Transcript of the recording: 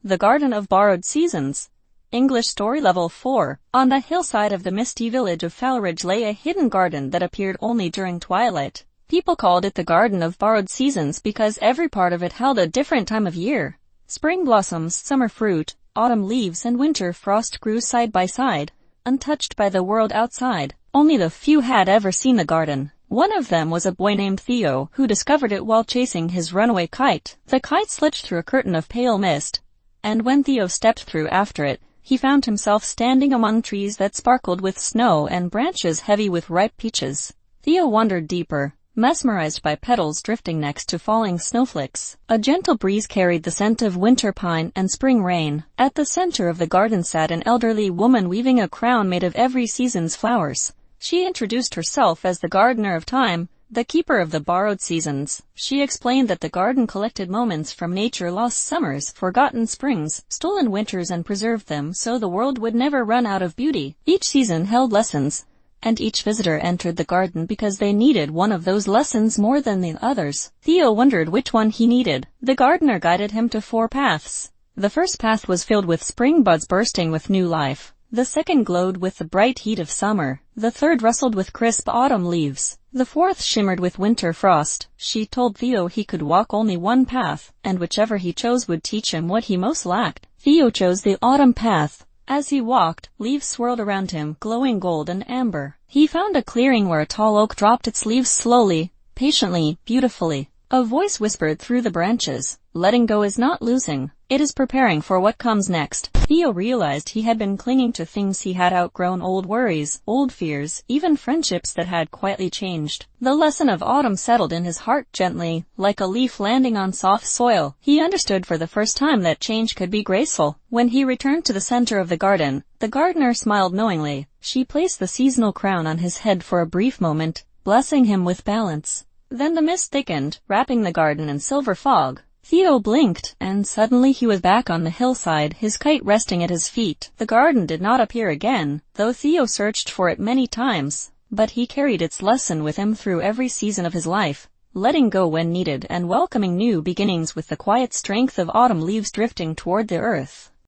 The Garden of Borrowed Seasons. English Story Level 4. On the hillside of the misty village of Falridge lay a hidden garden that appeared only during twilight. People called it the Garden of Borrowed Seasons because every part of it held a different time of year. Spring blossoms, summer fruit, autumn leaves, and winter frost grew side by side, untouched by the world outside. Only the few had ever seen the garden. One of them was a boy named Theo, who discovered it while chasing his runaway kite. The kite slipped through a curtain of pale mist, and when Theo stepped through after it, he found himself standing among trees that sparkled with snow and branches heavy with ripe peaches. Theo wandered deeper, mesmerized by petals drifting next to falling snowflakes. A gentle breeze carried the scent of winter pine and spring rain. At the center of the garden sat an elderly woman weaving a crown made of every season's flowers. She introduced herself as the gardener of time, the keeper of the borrowed seasons. She explained that the garden collected moments from nature, lost summers, forgotten springs, stolen winters, and preserved them so the world would never run out of beauty. Each season held lessons, and each visitor entered the garden because they needed one of those lessons more than the others. Theo wondered which one he needed. The gardener guided him to 4 paths. The first path was filled with spring buds bursting with new life. The second glowed with the bright heat of summer. The third rustled with crisp autumn leaves. The fourth shimmered with winter frost. She told Theo he could walk only one path, and whichever he chose would teach him what he most lacked. Theo chose the autumn path. As he walked, leaves swirled around him, glowing gold and amber. He found a clearing where a tall oak dropped its leaves slowly, patiently, beautifully. A voice whispered through the branches, "Letting go is not losing. It is preparing for what comes next." Theo realized he had been clinging to things he had outgrown, old worries, old fears, even friendships that had quietly changed. The lesson of autumn settled in his heart gently, like a leaf landing on soft soil. He understood for the first time that change could be graceful. When he returned to the center of the garden, the gardener smiled knowingly. She placed the seasonal crown on his head for a brief moment, blessing him with balance. Then the mist thickened, wrapping the garden in silver fog. Theo blinked, and suddenly he was back on the hillside, his kite resting at his feet. The garden did not appear again, though Theo searched for it many times. But he carried its lesson with him through every season of his life, letting go when needed and welcoming new beginnings with the quiet strength of autumn leaves drifting toward the earth.